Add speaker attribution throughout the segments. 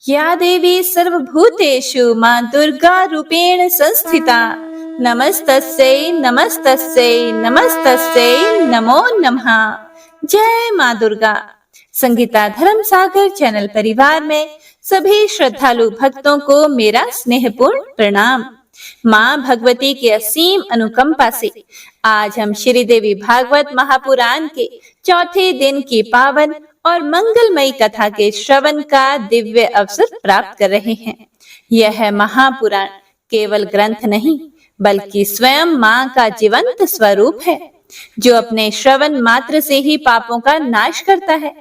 Speaker 1: या देवी सर्वभूतेषु मां दुर्गा रूपेण संस्थिता नमस्तस्यै नमस्तस्यै नमस्तस्यै नमो नमः। जय मां दुर्गा। संगीता धर्म सागर चैनल परिवार में सभी श्रद्धालु भक्तों को मेरा स्नेहपूर्ण प्रणाम। मां भगवती की असीम अनुकंपा से आज हम श्री देवी भागवत महापुराण के चौथे दिन की पावन और मंगलमयी कथा के श्रवण का दिव्य अवसर प्राप्त कर रहे हैं। यह महापुराण केवल ग्रंथ नहीं बल्कि स्वयं मां का जीवंत स्वरूप है, जो अपने श्रवण मात्र से ही पापों का नाश करता है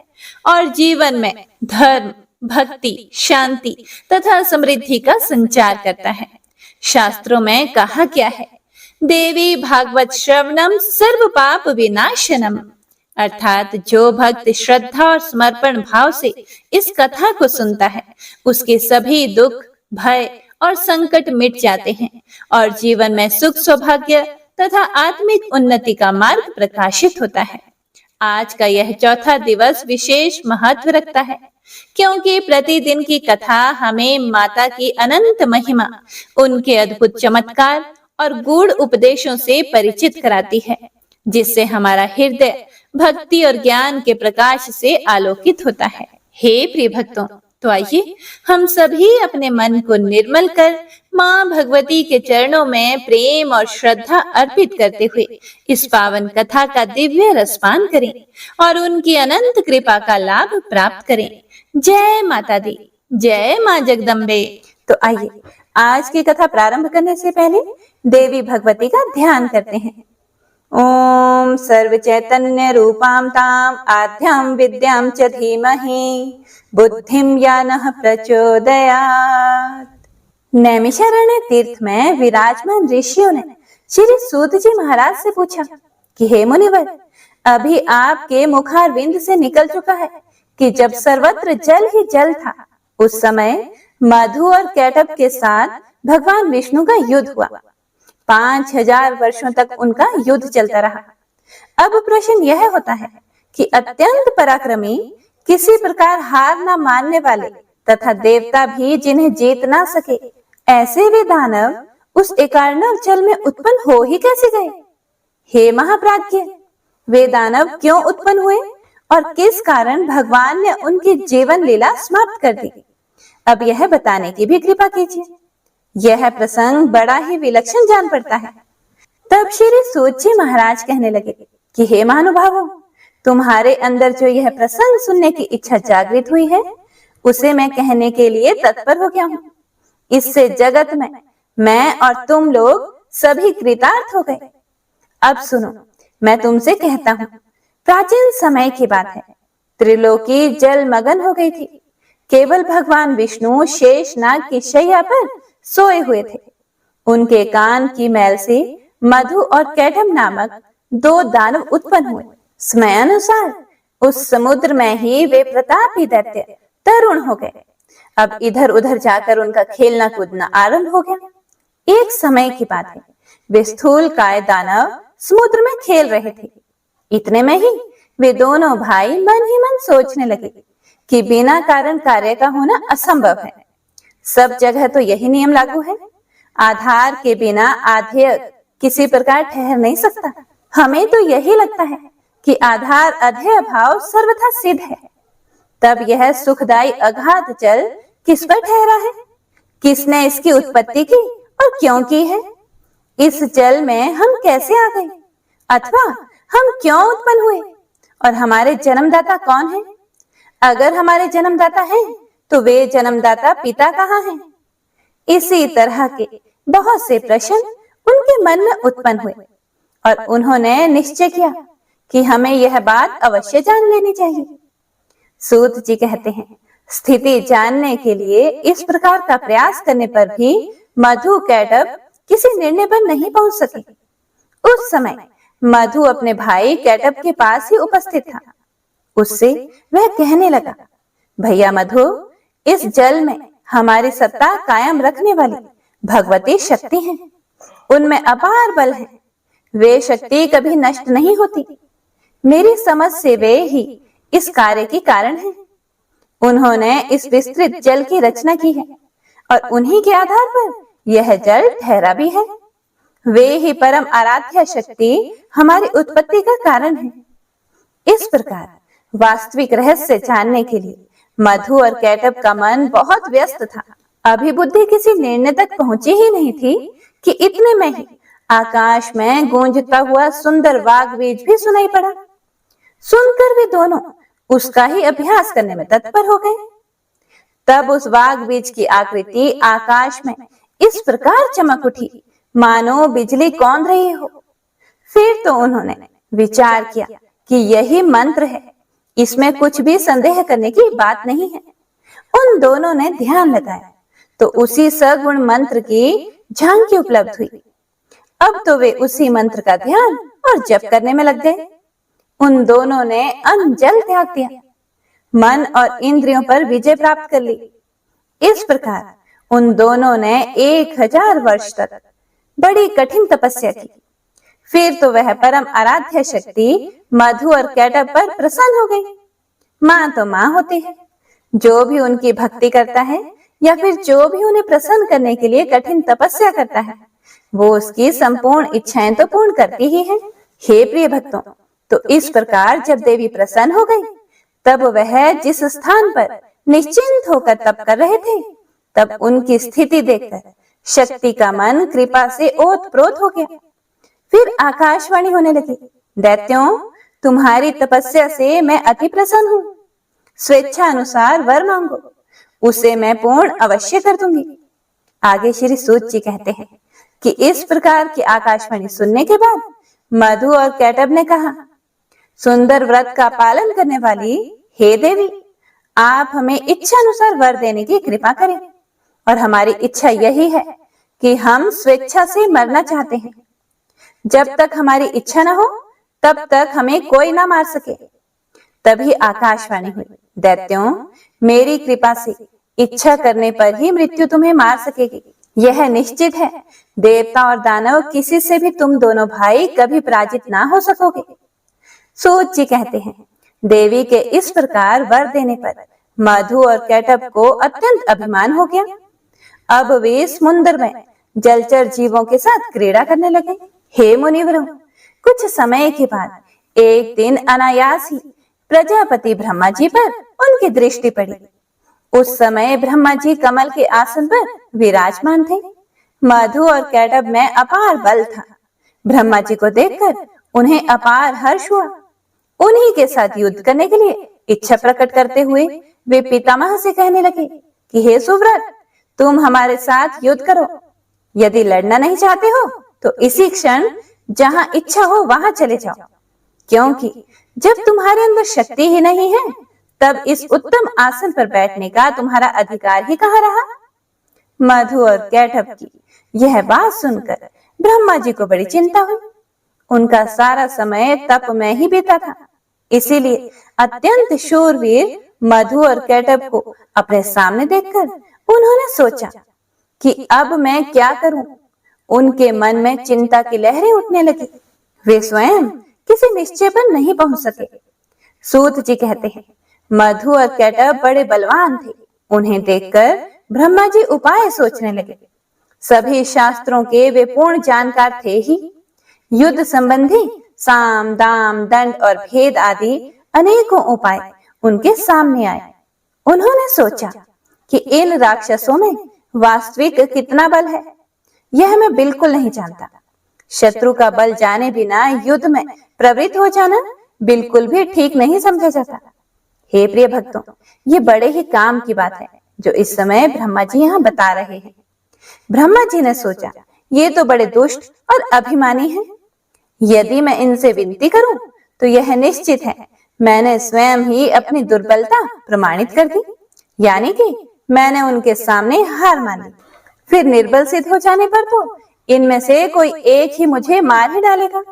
Speaker 1: और जीवन में धर्म, भक्ति, शांति तथा समृद्धि का संचार करता है। शास्त्रों में कहा क्या है? देवी भागवत श्रवणम सर्व पाप विनाशनम, अर्थात जो भक्त श्रद्धा और समर्पण भाव से इस कथा को सुनता है, उसके सभी दुख, भय और संकट मिट जाते हैं और जीवन में सुख, सौभाग्य तथा आत्मिक उन्नति का मार्ग प्रकाशित होता है। आज का यह चौथा दिवस विशेष महत्व रखता है, क्योंकि प्रतिदिन की कथा हमें माता की अनंत महिमा, उनके अद्भुत चमत्कार और गूढ़ उपदेशों से परिचित कराती है, जिससे हमारा हृदय भक्ति और ज्ञान के प्रकाश से आलोकित होता है। हे प्रिय भक्तों, तो आइए हम सभी अपने मन को निर्मल कर मां भगवती के चरणों में प्रेम और श्रद्धा अर्पित करते हुए इस पावन कथा का दिव्य रसपान करें और उनकी अनंत कृपा का लाभ प्राप्त करें। जय माता दी, जय मां जगदम्बे। तो आइए आज की कथा प्रारंभ करने से पहले देवी भगवती का ध्यान करते हैं। ओम सर्व चैतन्य रूपां ताम आद्यां विद्यां च धीमहि बुद्धिं यानः प्रचोदयात्। नैमिषारण्य तीर्थ में विराजमान ऋषियों ने श्री सूत जी महाराज से पूछा कि हे मुनिवर, अभी आपके मुखारविंद से निकल चुका है कि जब सर्वत्र जल ही जल था, उस समय मधु और कैटभ के साथ भगवान विष्णु का युद्ध हुआ। 5000 वर्षों तक उनका युद्ध चलता रहा। अब प्रश्न यह होता है कि अत्यंत पराक्रमी, किसी प्रकार हार न मानने वाले तथा देवता भी जिन्हें जीत ना सके, ऐसे वे दानव उस एकार्णव जल में उत्पन्न हो ही कैसे गए? हे महाप्राज्ञ, वे दानव क्यों उत्पन्न हुए और किस कारण भगवान ने उनकी जीवन लीला समाप्त कर दी? अब यह बताने की भी कृपा कीजिए। यह प्रसंग बड़ा ही विलक्षण जान पड़ता है। तब श्री सूत जी महाराज कहने लगे कि हे महानुभावों, तुम्हारे अंदर जो यह प्रसंग सुनने की इच्छा जागृत हुई है, उसे मैं कहने के लिए तत्पर हो गया हूँ। इससे जगत में मैं और तुम लोग सभी कृतार्थ हो गए। अब सुनो, मैं तुमसे कहता हूँ। प्राचीन समय की बात है। त्रिलोकी जलमग्न हो गई थी। केवल भगवान विष्णु शेषनाग की शैया पर सोए हुए थे। उनके कान की मैल से मधु और कैटभ नामक 2 दानव उत्पन्न हुए। समयानुसार उस समुद्र में ही वे प्रतापी दैत्य तरुण हो गए। अब इधर उधर जाकर उनका खेलना कूदना आरंभ हो गया। एक समय की बात है, वे स्थूल काय दानव समुद्र में खेल रहे थे। इतने में ही वे दोनों भाई मन ही मन सोचने लगे कि बिना कारण कार्य का होना असंभव है। सब जगह तो यही नियम लागू है। आधार के बिना आधेय किसी प्रकार ठहर नहीं सकता। हमें तो यही लगता है कि आधार अधेय भाव सर्वथा सिद्ध है। तब यह सुखदायी अगाध जल किस पर ठहरा है? किसने इसकी उत्पत्ति की और क्यों की है? इस जल में हम कैसे आ गए, अथवा हम क्यों उत्पन्न हुए, और हमारे जन्मदाता कौन है? अगर हमारे जन्मदाता हैं, तो वे जन्मदाता पिता कहाँ हैं? इसी तरह के बहुत से प्रश्न उनके मन में उत्पन्न हुए और उन्होंने निश्चय किया कि हमें यह बात अवश्य जान लेनी चाहिए। सूत जी कहते हैं, स्थिति जानने के लिए इस प्रकार का प्रयास करने पर भी मधु कैटभ किसी निर्णय पर नहीं पहुंच सके। उस समय मधु अपने भाई कैटभ के पास ही उपस्थित था। उससे वह कहने लगा, भैया मधु, इस जल में हमारी सत्ता कायम रखने वाली भगवती शक्ति है। उनमें अपार बल है। वे शक्ति कभी नष्ट नहीं होती। मेरी समझ से वे ही इस कार्य के कारण है। उन्होंने इस विस्तृत जल की रचना की है और उन्हीं के आधार पर यह जल ठहरा भी है। वे ही परम आराध्य शक्ति हमारी उत्पत्ति का कारण है। इस प्रकार वास्तविक रहस्य जानने के लिए मधु और कैटब का मन बहुत व्यस्त था। अभी बुद्धि किसी निर्णय तक पहुंची ही नहीं थी कि इतने में ही आकाश में गूंजता हुआ सुंदर वाग बीज भी सुनाई पड़ा। सुनकर वे दोनों उसका ही अभ्यास करने में तत्पर हो गए। तब उस वाग बीज की आकृति आकाश में इस प्रकार चमक उठी मानो बिजली कौंध रही हो। फिर तो उन्होंने विचार किया कि यही मंत्र है, इसमें कुछ भी संदेह करने की बात नहीं है। उन दोनों ने ध्यान लगाया तो उसी सगुण मंत्र की झांकी उपलब्ध हुई। अब तो वे उसी मंत्र का ध्यान और जप करने में लग गए। उन दोनों ने अन्न जल त्याग दिया, मन और इंद्रियों पर विजय प्राप्त कर ली। इस प्रकार उन दोनों ने 1000 वर्ष तक बड़ी कठिन तपस्या की। फिर तो वह परम आराध्य शक्ति मधु और कैटब पर प्रसन्न हो गई। माँ तो माँ होती है, जो भी उनकी भक्ति करता है या फिर जो भी उन्हें प्रसन्न करने के लिए कठिन तपस्या करता है, वो उसकी संपूर्ण इच्छाएं तो पूर्ण करती ही है। हे प्रिय भक्तों, तो इस प्रकार जब देवी प्रसन्न हो गई, तब वह जिस स्थान पर निश्चिंत होकर तप कर रहे थे, तब उनकी स्थिति देखकर शक्ति का मन कृपा से ओतप्रोत हो गया। फिर आकाशवाणी होने लगी, दैत्यों, तुम्हारी तपस्या से मैं अति प्रसन्न हूँ। स्वेच्छा अनुसार वर मांगो, उसे मैं पूर्ण अवश्य कर दूंगी। आगे श्री सूत जी कहते हैं कि इस प्रकार की आकाशवाणी सुनने के बाद मधु और कैटब ने कहा, सुंदर व्रत का पालन करने वाली हे देवी, आप हमें इच्छा अनुसार वर देने की कृपा करें। और हमारी इच्छा यही है कि हम स्वेच्छा से मरना चाहते हैं। जब तक हमारी इच्छा न हो तब तक हमें कोई ना मार सके। तभी आकाशवाणी हुई, दैत्यों, मेरी कृपा से इच्छा करने पर ही मृत्यु तुम्हें मार सकेगी, यह निश्चित है। देवता और दानव किसी से भी तुम दोनों भाई कभी पराजित ना हो सकोगे। सूत जी कहते हैं, देवी के इस प्रकार वर देने पर मधु और कैटब को अत्यंत अभिमान हो गया। अब वे समुद्र में जलचर जीवों के साथ क्रीड़ा करने लगे। हे मुनिवरों, कुछ समय के बाद एक दिन अनायास ही प्रजापति ब्रह्मा जी पर उनकी दृष्टि पड़ी। उस समय ब्रह्मा जी कमल के आसन पर विराजमान थे। मधु और कैटब में अपार बल था। ब्रह्मा जी को देखकर उन्हें अपार हर्ष हुआ। उन्हीं के साथ युद्ध करने के लिए इच्छा प्रकट करते हुए वे पितामह से कहने लगे कि हे सुव्रत, तुम हमारे साथ युद्ध करो। यदि लड़ना नहीं चाहते हो तो इसी क्षण जहां इच्छा हो वहां चले जाओ, क्योंकि जब तुम्हारे अंदर शक्ति ही नहीं है तब इस उत्तम आसन पर बैठने का तुम्हारा अधिकार ही कहां रहा। मधु और कैटब की यह बात सुनकर ब्रह्मा जी को बड़ी चिंता हुई। उनका सारा समय तप में ही बीता था, इसीलिए अत्यंत शूरवीर मधु और कैटब को अपने सामने देखकर उन्होंने सोचा कि अब मैं क्या करूं। उनके मन में चिंता की लहरें उठने लगी। वे स्वयं किसी निश्चय पर नहीं पहुंच सके। सूत जी कहते हैं, मधु और कैटब बड़े बलवान थे। उन्हें देखकर ब्रह्मा जी उपाय सोचने लगे। सभी शास्त्रों के वे पूर्ण जानकार थे ही। युद्ध संबंधी साम, दाम, दंड और भेद आदि अनेकों उपाय उनके सामने आए। उन्होंने सोचा कि इन राक्षसों में वास्तविक कितना बल है, यह मैं बिल्कुल नहीं जानता। शत्रु का बल जाने बिना युद्ध में प्रवृत्त हो जाना बिल्कुल भी ठीक नहीं समझा जाता। हे प्रिय भक्तों, ये बड़े ही काम की बात है जो इस समय ब्रह्मा जी यहाँ बता रहे हैं। ब्रह्मा जी ने सोचा, ये तो बड़े दुष्ट और अभिमानी हैं। यदि मैं इनसे विनती करूं तो यह निश्चित है मैंने स्वयं ही अपनी दुर्बलता प्रमाणित कर दी, यानी कि मैंने उनके सामने हार मान ली। फिर निर्बल सिद्ध हो जाने पर तो इनमें से कोई एक ही मुझे मार ही डालेगा।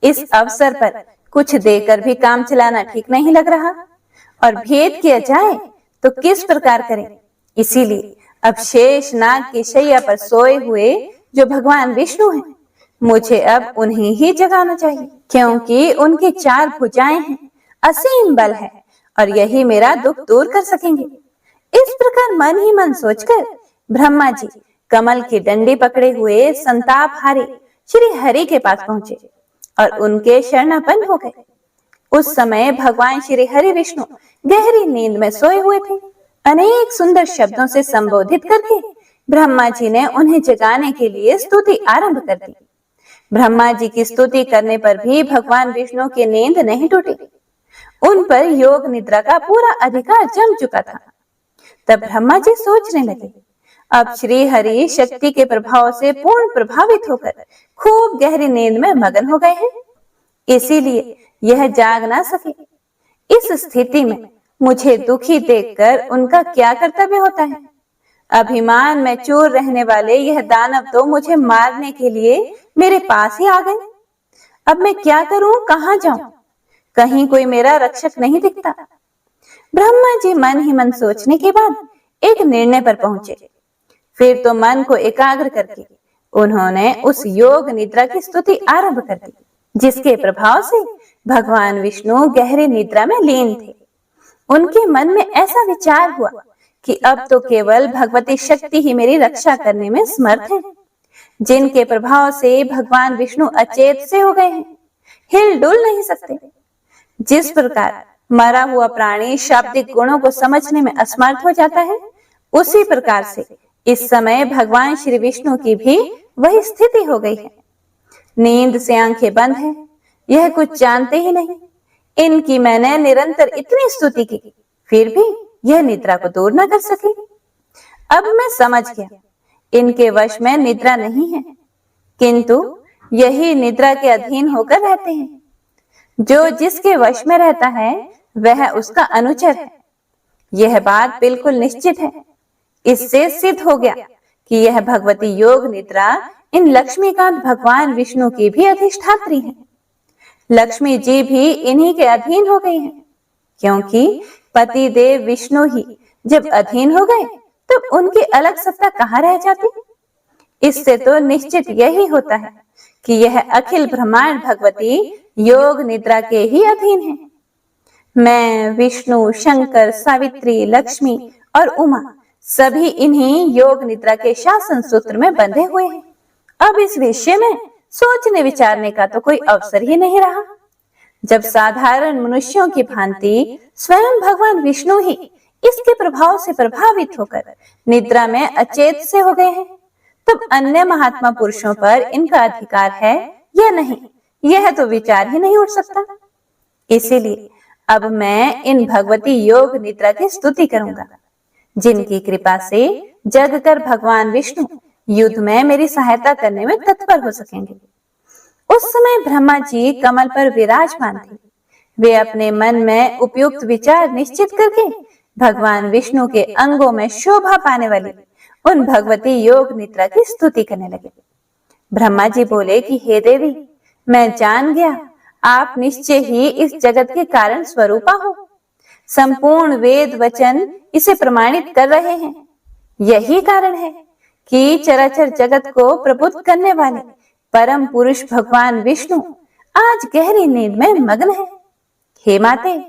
Speaker 1: इस अवसर पर कुछ देकर भी काम चलाना ठीक नहीं लग रहा, और भेद किया जाए तो किस प्रकार करें। इसीलिए अब शेष नाग की शैया पर सोए हुए जो भगवान विष्णु हैं, मुझे अब उन्हें ही जगाना चाहिए, क्योंकि उनकी 4 भुजाएं हैं, असीम बल है और यही मेरा दुख दूर कर सकेंगे। इस प्रकार मन ही मन सोचकर ब्रह्मा जी कमल की डंडी पकड़े हुए संताप हारे श्री हरि के पास पहुंचे और उनके शरणापन्न हो गए। उस समय भगवान श्री हरि विष्णु गहरी नींद में सोए हुए थे। अनेक सुंदर शब्दों से संबोधित करके ब्रह्मा जी ने उन्हें जगाने के लिए स्तुति आरंभ कर दी। ब्रह्मा जी की स्तुति करने पर भी भगवान विष्णु की नींद नहीं टूटी। उन पर योग निद्रा का पूरा अधिकार जम चुका था। तब ब्रह्मा जी सोचने लगे, अब श्री हरि शक्ति के प्रभाव से पूर्ण प्रभावित होकर खूब गहरी नींद में मगन हो गए हैं, इसीलिए यह जाग ना सके। इस स्थिति में मुझे दुखी देखकर उनका क्या कर्तव्य होता है। अभिमान में चूर रहने वाले यह दानव तो मुझे मारने के लिए मेरे पास ही आ गए। अब मैं क्या करूं, कहां जाऊं? कहीं कोई मेरा रक्षक नहीं दिखता। ब्रह्मा जी मन ही मन सोचने के बाद एक निर्णय पर पहुंचे। फिर तो मन को एकाग्र करके उन्होंने उस योग निद्रा की स्तुति आरंभ कर दी, जिसके प्रभाव से भगवान विष्णु गहरी निद्रा में लीन थे। उनके मन में ऐसा विचार हुआ कि अब तो केवल भगवती शक्ति ही मेरी रक्षा करने में समर्थ है, जिनके प्रभाव से भगवान विष्णु अचेत से हो गए हैं, हिल डुल नहीं सकते। जिस प्रकार मरा हुआ प्राणी शाब्दिक गुणों को समझने में असमर्थ हो जाता है, उसी प्रकार से इस समय भगवान श्री विष्णु की भी वही स्थिति हो गई है। नींद से आंखें बंद हैं, यह कुछ जानते ही नहीं। इनकी मैंने निरंतर इतनी स्तुति की, फिर भी यह निद्रा को दूर न कर सके। अब मैं समझ गया, इनके वश में निद्रा नहीं है, किंतु यही निद्रा के अधीन होकर रहते हैं। जो जिसके वश में रहता है वह उसका अनुचर है। यह बात बिल्कुल निश्चित है। इससे सिद्ध हो गया कि यह भगवती योग निद्रा इन लक्ष्मीकांत भगवान विष्णु की भी अधिष्ठात्री है। लक्ष्मी जी भी इन्हीं के अधीन हो गई हैं, क्योंकि पति देव विष्णु ही जब अधीन हो गए तब उनकी अलग सत्ता कहाँ रह जाती। इससे तो निश्चित यही होता है कि यह अखिल ब्रह्मांड भगवती योग निद्रा के ही अधीन है। मैं, विष्णु, शंकर, सावित्री, लक्ष्मी और उमा सभी इन्हीं योग निद्रा के शासन सूत्र में बंधे हुए हैं। अब इस विषय में सोचने विचारने का तो कोई अवसर ही नहीं रहा। जब साधारण मनुष्यों की भांति स्वयं भगवान विष्णु ही इसके प्रभाव से प्रभावित होकर निद्रा में अचेत से हो गए हैं, तब अन्य महात्मा पुरुषों पर इनका अधिकार है या नहीं, यह तो विचार ही नहीं उठ सकता। इसीलिए अब मैं इन भगवती योग निद्रा की स्तुति करूंगा, जिनकी कृपा से जग कर भगवान विष्णु युद्ध में मेरी सहायता करने में तत्पर हो सकेंगे। उस समय ब्रह्मा जी कमल पर विराजमान थे। वे अपने मन में उपयुक्त विचार निश्चित करके भगवान विष्णु के अंगों में शोभा पाने वाली उन भगवती योग निद्रा की स्तुति करने लगे। ब्रह्मा जी बोले कि हे देवी, मैं जान गया आप निश्चय ही इस जगत के कारण स्वरूपा हो। संपूर्ण वेद वचन इसे प्रमाणित कर रहे हैं। यही कारण है कि चराचर जगत को प्रबुद्ध करने वाले परम पुरुष भगवान विष्णु आज गहरी नींद में मग्न है। हे माते,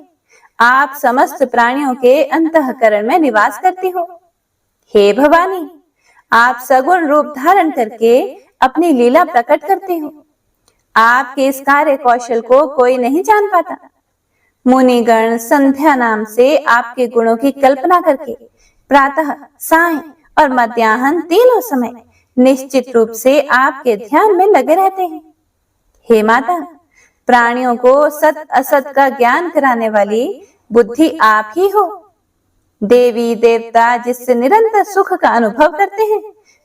Speaker 1: आप समस्त प्राणियों के अंतःकरण में निवास करती हो। हे भवानी, आप सगुण रूप धारण करके अपनी लीला प्रकट करती हो। आपके इस कार्य कौशल को कोई नहीं जान पाता। मुनिगण संध्या नाम से आपके गुणों की कल्पना करके प्रातः, सायं और मध्याह्न तीनों समय निश्चित रूप से आपके ध्यान में लगे रहते हैं। हे माता, प्राणियों को सत असत का ज्ञान कराने वाली बुद्धि आप ही हो। देवी देवता जिससे निरंतर सुख का अनुभव करते हैं,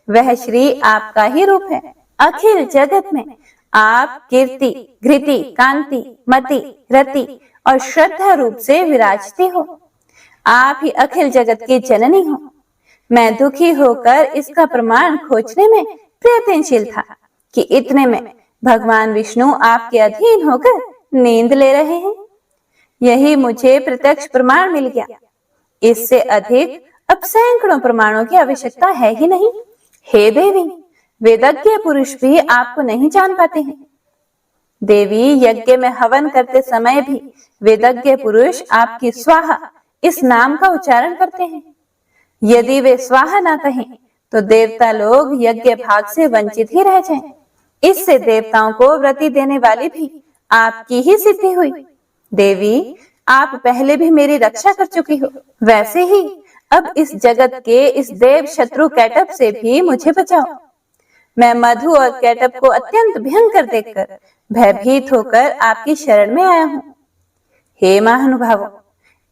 Speaker 1: वह श्री आपका ही रूप है। अखिल जगत में आप कीर्ति, घृति, कांति, मति, रति और श्रद्धा रूप से विराजते हो। आप ही अखिल जगत की जननी हो। मैं दुखी होकर इसका प्रमाण खोजने में प्रयत्नशील था कि इतने में भगवान विष्णु आपके अधीन होकर नींद ले रहे हैं। यही मुझे प्रत्यक्ष प्रमाण मिल गया। इससे अधिक अब सैकड़ों प्रमाणों की आवश्यकता है ही नहीं। हे देवी, वेदज्ञ पुरुष भी आपको नहीं जान पाते हैं। देवी, यज्ञ में हवन करते समय भी वेदज्ञ पुरुष आपकी स्वाहा इस नाम का उच्चारण करते हैं। यदि वे स्वाहा ना कहें तो देवता लोग यज्ञ भाग से वंचित ही रह जाएं। इससे देवताओं को व्रति देने वाली भी आपकी ही सिद्धि हुई। देवी, आप पहले भी मेरी रक्षा कर चुकी हो, वैसे ही अब इस जगत के इस देव शत्रु कैटभ से भी मुझे बचाओ। मैं मधु और कैटभ को अत्यंत भयंकर देखकर भयभीत होकर आपकी शरण में आया हूँ। हे महानुभावों,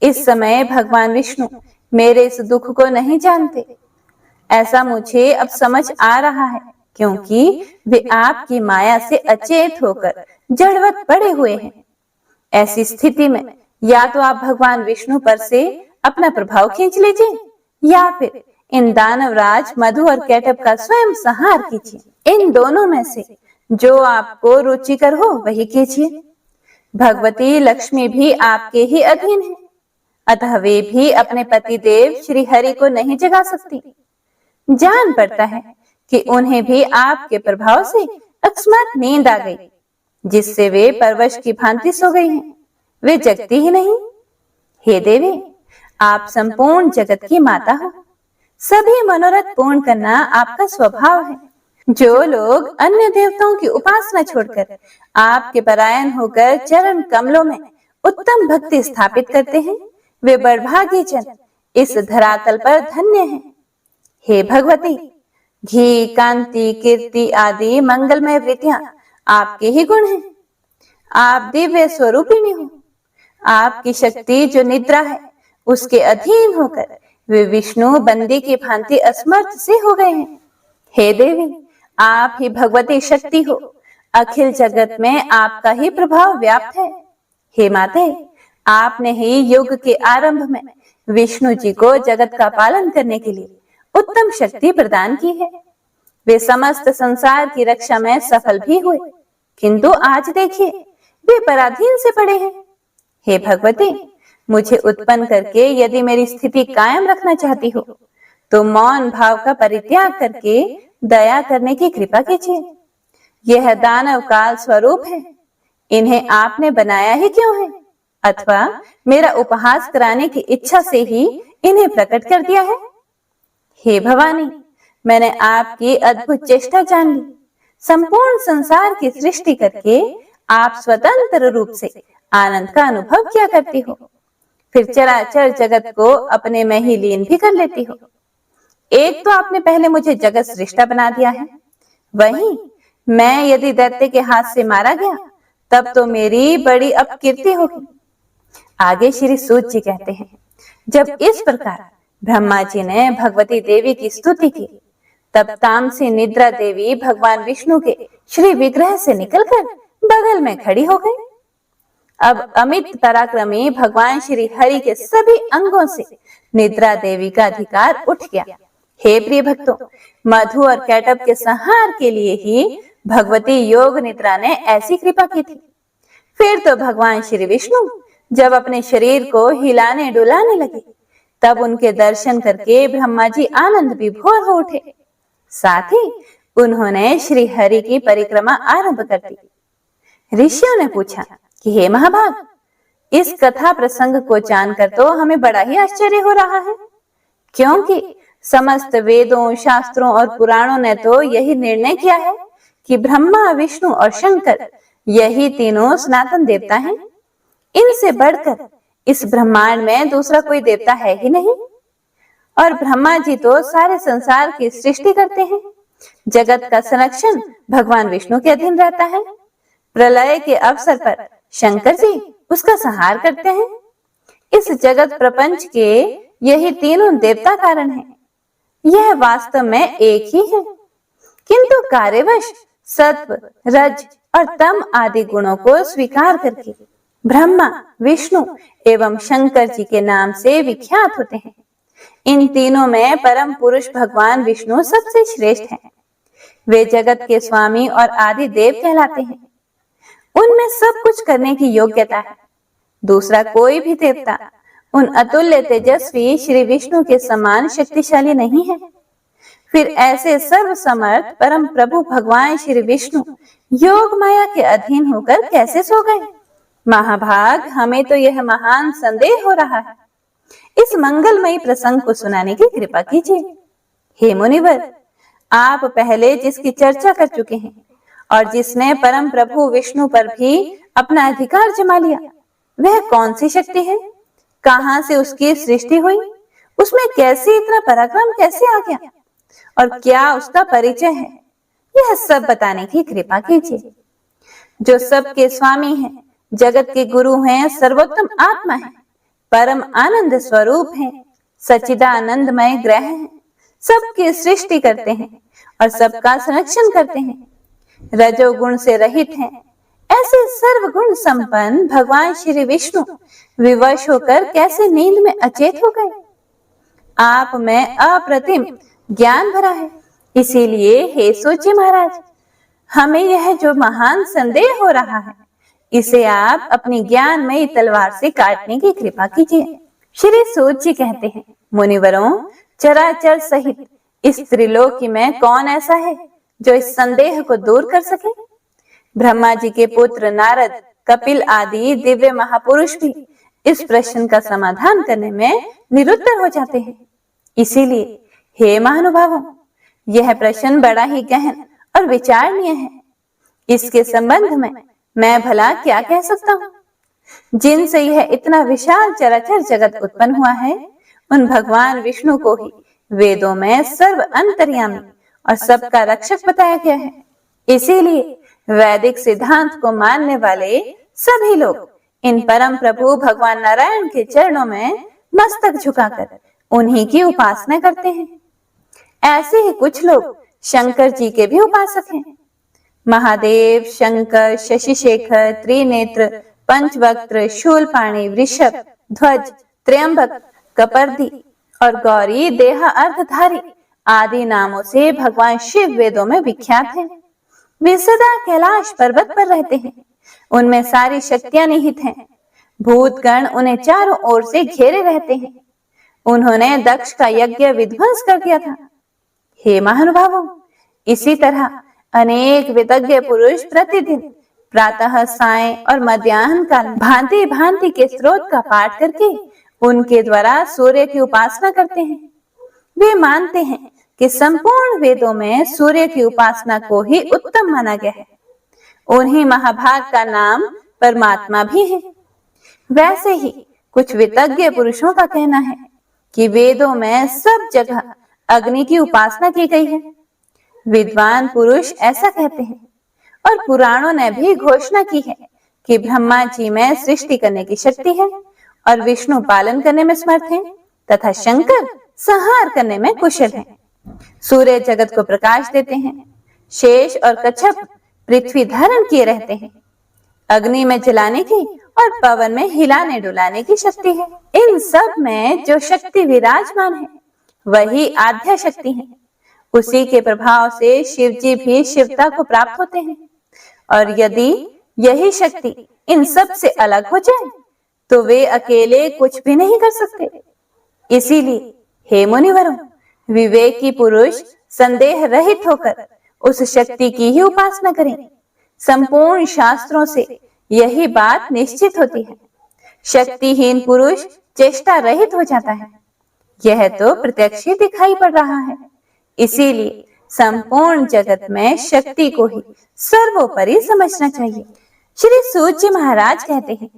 Speaker 1: इस समय भगवान विष्णु मेरे इस दुख को नहीं जानते, ऐसा मुझे अब समझ आ रहा है, क्योंकि वे आपकी माया से अचेत होकर जड़वत पड़े हुए हैं। ऐसी स्थिति में या तो आप भगवान विष्णु पर से अपना प्रभाव खींच लीजिए, या फिर इन दानवराज मधु और कैटभ का स्वयं संहार कीजिए। इन दोनों में से जो आपको रुचिकर हो वही कीजिए। भगवती लक्ष्मी भी आपके ही अधीन है, अतः वे भी अपने पति देव श्री हरि को नहीं जगा सकती। जान पड़ता है कि उन्हें भी आपके प्रभाव से अकस्मात नींद आ गई, जिससे वे परवश की भांति सो गई हैं। वे जगती ही नहीं। हे देवी, आप संपूर्ण जगत की माता हो, सभी मनोरथ पूर्ण करना आपका स्वभाव है। जो लोग अन्य देवताओं की उपासना छोड़कर आपके परायण होकर चरण कमलों में उत्तम भक्ति स्थापित करते हैं, वे बड़भागी जन इस धरातल पर धन्य हैं। हे भगवती, घी, कांति, कीर्ति आदि मंगलमय वृत्तियां आपके ही गुण हैं। आप दिव्य स्वरूपिणी हो। आपकी शक्ति जो निद्रा है उसके अधीन होकर वे विष्णु बंदी की भांति असमर्थ से हो गए हैं। हे देवी, आप ही भगवती शक्ति हो। अखिल जगत में आपका ही प्रभाव व्याप्त है। हे माते, आपने ही युग के आरंभ में विष्णु जी को जगत का पालन करने के लिए उत्तम शक्ति प्रदान की है। वे समस्त संसार की रक्षा में सफल भी हुए, किंतु आज देखिए वे पराधीन से पड़े हैं। हे भगवती, मुझे उत्पन्न करके यदि मेरी स्थिति कायम रखना चाहती हो तो मौन भाव का परित्याग करके दया करने की कृपा कीजिए। यह दानव काल स्वरूप है, इन्हें आपने बनाया ही क्यों है, अथवा मेरा उपहास कराने की इच्छा से ही इन्हें प्रकट कर दिया है। हे भवानी, मैंने आपकी अद्भुत चेष्टा जान ली। संपूर्ण संसार की सृष्टि करके आप स्वतंत्र रूप से आनंद का अनुभव किया करती हो, फिर चराचर जगत को अपने में ही लीन भी कर लेती हो। एक तो आपने पहले मुझे जगत सृष्टा बना दिया है, वहीं मैं यदि दैत्य के हाथ से मारा गया तब तो मेरी बड़ी अपकीर्ति होगी। आगे श्री सूत जी कहते हैं, जब इस प्रकार ब्रह्मा जी ने भगवती देवी की स्तुति की, तब तामसी निद्रा देवी भगवान विष्णु के श्री विग्रह से निकलकर बगल में खड़ी हो गई। अब अमित पराक्रमी भगवान श्री हरि के सभी अंगों से निद्रा देवी का अधिकार उठ गया। हे प्रिय भक्तों, मधु और कैटभ के संहार के लिए ही भगवती योग निद्रा ने ऐसी कृपा की थी। फिर तो भगवान श्री विष्णु जब अपने शरीर को हिलाने डुलाने लगे, तब उनके दर्शन करके ब्रह्मा जी आनंद विभोर हो उठे। साथ ही उन्होंने श्री हरि की परिक्रमा आरंभ कर दी। ऋषियों ने पूछा कि हे महाभाग, इस कथा प्रसंग को जानकर तो हमें बड़ा ही आश्चर्य हो रहा है, क्योंकि समस्त वेदों, शास्त्रों और पुराणों ने तो यही निर्णय किया है कि ब्रह्मा, विष्णु और शंकर यही तीनों सनातन देवता हैं। इनसे बढ़कर इस ब्रह्मांड में दूसरा कोई देवता है ही नहीं। और ब्रह्मा जी तो सारे संसार की सृष्टि करते हैं। जगत का संरक्षण भगवान विष्णु के अधीन रहता है। प्रलय के अवसर पर शंकर जी उसका संहार करते हैं। इस जगत प्रपंच के यही तीनों देवता कारण हैं। यह वास्तव में एक ही है, किंतु कार्यवश सत्व, रज और तम आदि गुणों को स्वीकार करके ब्रह्मा, विष्णु एवं शंकर जी के नाम से विख्यात होते हैं। इन तीनों में परम पुरुष भगवान विष्णु सबसे श्रेष्ठ हैं। वे जगत के स्वामी और आदि देव कहलाते हैं। उनमें सब कुछ करने की योग्यता है। दूसरा कोई भी देवता उन अतुल्य तेजस्वी श्री विष्णु के समान शक्तिशाली नहीं है। फिर ऐसे सर्व समर्थ परम प्रभु भगवान श्री विष्णु योग माया के अधीन होकर कैसे सो गए? महाभाग, हमें तो यह महान संदेह हो रहा है। इस मंगलमयी प्रसंग को सुनाने की कृपा कीजिए। हे मुनिवर, आप पहले जिसकी चर्चा कर चुके हैं और जिसने परम प्रभु विष्णु पर भी अपना अधिकार जमा लिया, वह कौन सी शक्ति है? कहां से उसकी सृष्टि हुई? उसमें कैसे इतना पराक्रम कैसे आ गया? और क्या उसका परिचय है? यह सब बताने की कृपा कीजिए। जो सबके स्वामी हैं, जगत के गुरु हैं, सर्वोत्तम आत्मा है, परम आनंद स्वरूप हैं, सच्चिदानंदमय ग्रह हैं, सबकी सृष्टि करते हैं और सबका संरक्षण करते हैं, रजोगुण से रहित हैं, ऐसे सर्वगुण संपन्न भगवान श्री विष्णु विवश होकर कैसे नींद में अचेत हो गए? आप में अप्रतिम ज्ञान भरा है, इसीलिए हे सूची महाराज, हमें यह जो महान संदेह हो रहा है, इसे आप अपनी ज्ञानमयी तलवार से काटने की कृपा कीजिए। श्री सूत जी कहते हैं, मुनिवरों, चराचर सहित इस त्रिलोकी में कौन ऐसा है जो इस संदेह को दूर कर सके? ब्रह्मा जी के पुत्र नारद, कपिल आदि दिव्य महापुरुष भी इस प्रश्न का समाधान करने में निरुत्तर हो जाते हैं। इसीलिए हे महानुभावों, यह प्रश्न बड़ा ही गहन और विचारणीय है। इसके संबंध में मैं भला क्या कह सकता हूँ? जिनसे यह इतना विशाल चराचर जगत उत्पन्न हुआ है, उन भगवान विष्णु को ही वेदों में सर्व अंतर्यामी और सबका रक्षक बताया गया है। इसीलिए वैदिक सिद्धांत को मानने वाले सभी लोग इन परम प्रभु भगवान नारायण के चरणों में मस्तक झुकाकर उन्हीं की उपासना करते हैं। ऐसे ही कुछ लोग शंकर जी के भी उपासक हैं। महादेव, शंकर, शशिशेखर, त्रिनेत्र, पंचवक्त्र, शूलपाणी, वृषभ, ध्वज, त्र्यंबक, कपर्दी और गौरी देह अर्धधारी आदि नामों से भगवान शिव वेदों में विख्यात हैं। वे सदा कैलाश पर्वत पर रहते हैं। उनमें सारी शक्तियां निहित हैं। भूतगण उन्हें चारों ओर से घेरे रहते हैं। उन्होंने दक्ष का यज्ञ विध्वंस कर दिया था। हे महानुभावों, इसी तरह अनेक वितज्ञ पुरुष प्रतिदिन प्रातः, सायं और मध्याह्न काल भांति भांति के स्रोत का पाठ करके उनके द्वारा सूर्य की उपासना करते हैं। वे मानते हैं कि संपूर्ण वेदों में सूर्य की उपासना को ही उत्तम माना गया है। उन्हीं महाभाग का नाम परमात्मा भी है। वैसे ही कुछ वितज्ञ पुरुषों का कहना है कि वेदों में सब जगह अग्नि की उपासना की गई है। विद्वान पुरुष ऐसा कहते हैं और पुराणों ने भी घोषणा की है कि ब्रह्मा जी में सृष्टि करने की शक्ति है और विष्णु पालन करने में समर्थ हैं तथा शंकर संहार करने में कुशल हैं। सूर्य जगत को प्रकाश देते हैं। शेष और कच्छप पृथ्वी धारण किए रहते हैं। अग्नि में जलाने की और पवन में हिलाने डुलाने की शक्ति है। इन सब में जो शक्ति विराजमान है वही आद्या शक्ति है। उसी के प्रभाव से शिव जी भी शिवता को प्राप्त होते हैं। और यदि यही शक्ति इन सब से अलग हो जाए तो वे अकेले कुछ भी नहीं कर सकते। इसीलिए हे मुनिवरों, विवेकी पुरुष संदेह रहित होकर उस शक्ति की ही उपासना करें। संपूर्ण शास्त्रों से यही बात निश्चित होती है। शक्तिहीन पुरुष चेष्टा रहित हो जाता है। यह तो प्रत्यक्ष ही दिखाई पड़ रहा है। इसीलिए संपूर्ण जगत में शक्ति को ही सर्वोपरि समझना चाहिए। श्री सूत जी महाराज कहते हैं,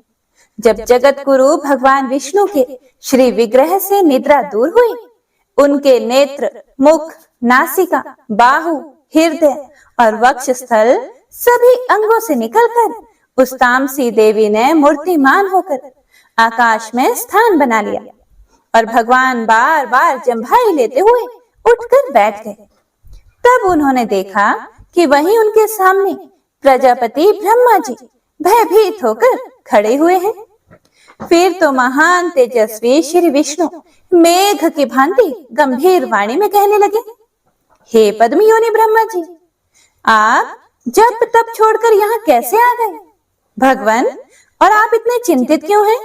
Speaker 1: जब जगत गुरु भगवान विष्णु के श्री विग्रह से निद्रा दूर हुई, उनके नेत्र, मुख, नासिका, बाहु, हृदय और वक्षस्थल सभी अंगों से निकलकर उस तामसी देवी ने मूर्तिमान होकर आकाश में स्थान बना लिया और भगवान बार बार जम्भाई लेते हुए उठकर बैठ गए। तब उन्होंने देखा कि वहीं उनके सामने प्रजापति ब्रह्मा जी भयभीत होकर खड़े हुए हैं। फिर तो महान तेजस्वी श्री विष्णु मेघ की भांति गंभीर वाणी में कहने लगे, हे पद्मयोनि ब्रह्मा जी, आप जब तब छोड़कर यहाँ कैसे आ गए? भगवान, और आप इतने चिंतित क्यों हैं?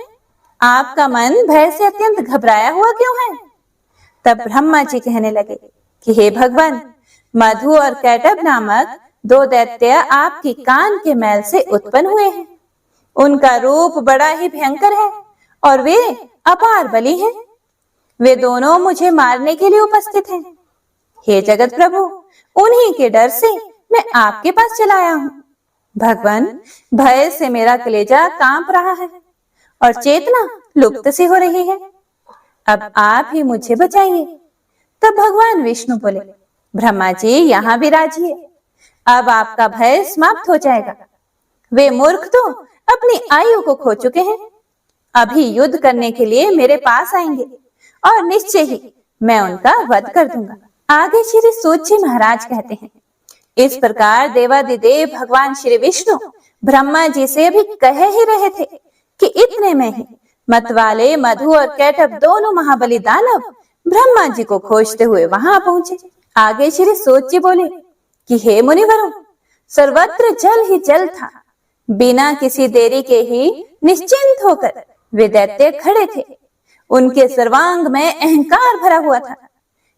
Speaker 1: आपका मन भय से अत्यंत घबराया हुआ क्यों है? तब ब्रह्मा जी कहने लगे, कि हे भगवान, मधु और कैटब नामक दो दैत्य आपकी कान के मैल से उत्पन्न हुए हैं। उनका रूप बड़ा ही भयंकर है और वे अपार बली हैं। वे दोनों मुझे मारने के लिए उपस्थित हैं। हे जगत प्रभु, उन्हीं के डर से मैं आपके पास चला आया हूँ। भगवान, भय से मेरा कलेजा कांप रहा है और चेतना लुप्त सी हो रही है। अब आप ही मुझे बचाइए। तब भगवान विष्णु बोले, ब्रह्मा जी यहाँ विराजिए। अब आपका भय समाप्त हो जाएगा। वे मूर्ख तो अपनी आयु को खो चुके हैं। अभी युद्ध करने के लिए मेरे पास आएंगे और निश्चय ही मैं उनका वध कर दूंगा। आगे श्री सूत जी महाराज कहते हैं, इस प्रकार देवादिदेव भगवान श्री विष्णु ब्रह्मा जी से अभी कह ही रहे थे कि इतने में ही मतवाले मधु और कैटब दोनों महाबली दानव ब्रह्मा जी को खोजते हुए वहां पहुंचे। आगे श्री सूत जी बोले कि हे मुनिवरों, सर्वत्र जल ही जल था। बिना किसी देरी के ही निश्चिंत होकर वे दैत्य खड़े थे। उनके सर्वांग में अहंकार भरा हुआ था।